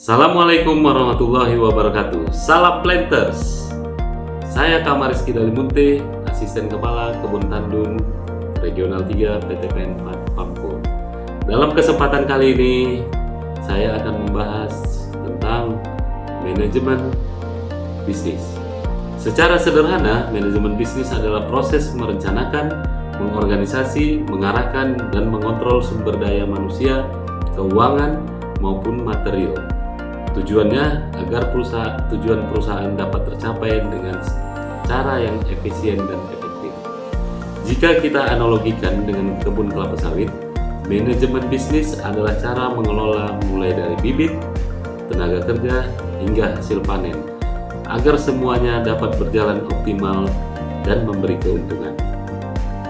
Assalamualaikum warahmatullahi wabarakatuh. Salam Planters. Saya Kamariski Dalimunte, Asisten Kepala Kebun Tandung Regional 3 PTPN Pamko. Dalam kesempatan kali ini, saya akan membahas tentang manajemen bisnis. Secara sederhana, manajemen bisnis adalah proses merencanakan, mengorganisasi, mengarahkan, dan mengontrol sumber daya manusia, keuangan, maupun material. Tujuannya agar tujuan perusahaan dapat tercapai dengan cara yang efisien dan efektif. Jika kita analogikan dengan kebun kelapa sawit, manajemen bisnis adalah cara mengelola mulai dari bibit, tenaga kerja, hingga hasil panen, agar semuanya dapat berjalan optimal dan memberi keuntungan.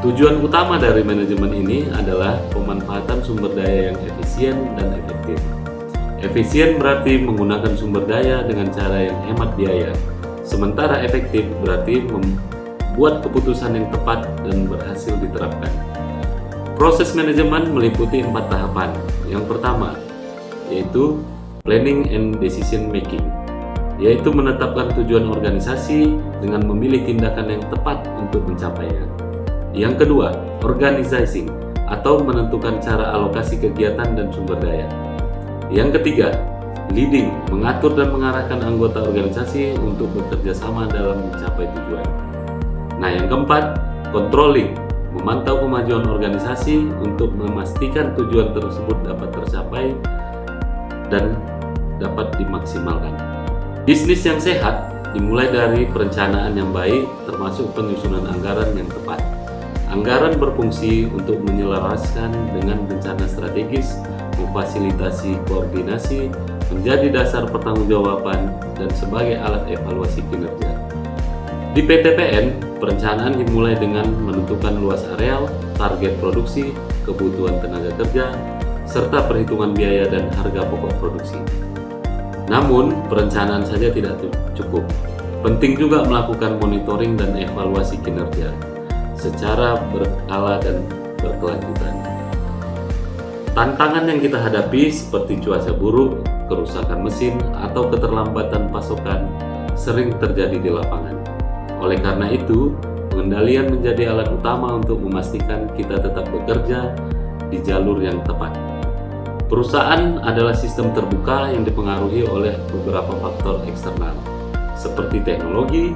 Tujuan utama dari manajemen ini adalah pemanfaatan sumber daya yang efisien dan efektif. Efisien berarti menggunakan sumber daya dengan cara yang hemat biaya, sementara efektif berarti membuat keputusan yang tepat dan berhasil diterapkan. Proses manajemen meliputi 4 tahapan. Yang pertama, yaitu planning and decision making, yaitu menetapkan tujuan organisasi dengan memilih tindakan yang tepat untuk mencapainya. Yang kedua, organizing, atau menentukan cara alokasi kegiatan dan sumber daya. Yang ketiga, leading, mengatur dan mengarahkan anggota organisasi untuk bekerja sama dalam mencapai tujuan. Nah, yang keempat, controlling, memantau kemajuan organisasi untuk memastikan tujuan tersebut dapat tercapai dan dapat dimaksimalkan. Bisnis yang sehat dimulai dari perencanaan yang baik, termasuk penyusunan anggaran yang tepat. Anggaran berfungsi untuk menyelaraskan dengan rencana strategis, memfasilitasi koordinasi, menjadi dasar pertanggungjawaban, dan sebagai alat evaluasi kinerja. Di PTPN, perencanaan dimulai dengan menentukan luas areal, target produksi, kebutuhan tenaga kerja, serta perhitungan biaya dan harga pokok produksi. Namun, perencanaan saja tidak cukup. Penting juga melakukan monitoring dan evaluasi kinerja secara berkala dan berkelanjutan. Tantangan yang kita hadapi seperti cuaca buruk, kerusakan mesin, atau keterlambatan pasokan sering terjadi di lapangan. Oleh karena itu, pengendalian menjadi alat utama untuk memastikan kita tetap bekerja di jalur yang tepat. Perusahaan adalah sistem terbuka yang dipengaruhi oleh beberapa faktor eksternal, seperti teknologi,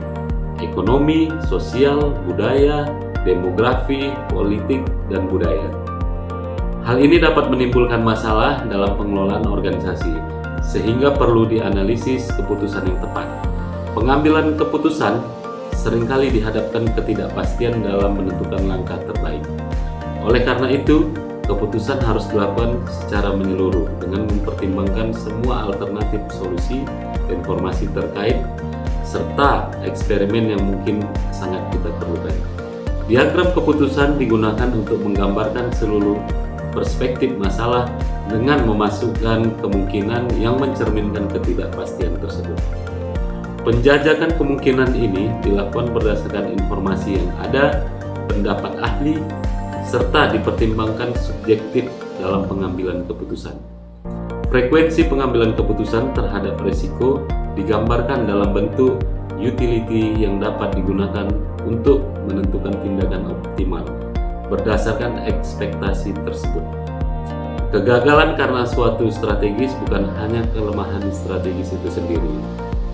ekonomi, sosial, budaya, demografi, politik, dan budaya. Hal ini dapat menimbulkan masalah dalam pengelolaan organisasi, sehingga perlu dianalisis keputusan yang tepat. Pengambilan keputusan seringkali dihadapkan ketidakpastian dalam menentukan langkah terbaik. Oleh karena itu, keputusan harus dilakukan secara menyeluruh dengan mempertimbangkan semua alternatif solusi, informasi terkait, serta eksperimen yang mungkin sangat kita perlukan. Diagram keputusan digunakan untuk menggambarkan seluruh perspektif masalah dengan memasukkan kemungkinan yang mencerminkan ketidakpastian tersebut. Penjajakan kemungkinan ini dilakukan berdasarkan informasi yang ada, pendapat ahli, serta dipertimbangkan subjektif dalam pengambilan keputusan. Frekuensi pengambilan keputusan terhadap risiko digambarkan dalam bentuk utility yang dapat digunakan untuk menentukan tindakan optimal berdasarkan ekspektasi tersebut. Kegagalan karena suatu strategis bukan hanya kelemahan strategis itu sendiri,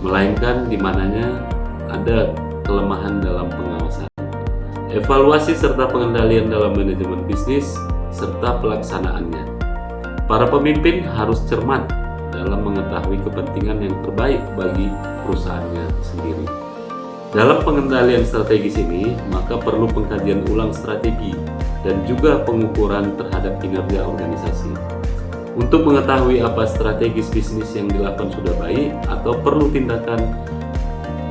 melainkan di mananya ada kelemahan dalam pengawasan, evaluasi serta pengendalian dalam manajemen bisnis serta pelaksanaannya. Para pemimpin harus cermat dalam mengetahui kepentingan yang terbaik bagi perusahaannya sendiri. Dalam pengendalian strategis ini, maka perlu pengkajian ulang strategi dan juga pengukuran terhadap kinerja organisasi. Untuk mengetahui apa strategis bisnis yang dilakukan sudah baik atau perlu tindakan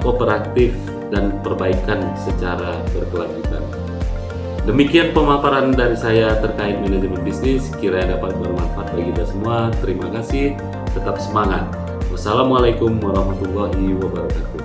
kooperatif dan perbaikan secara berkelanjutan. Demikian pemaparan dari saya terkait manajemen bisnis, kiranya dapat bermanfaat bagi kita semua. Terima kasih, tetap semangat. Wassalamualaikum warahmatullahi wabarakatuh.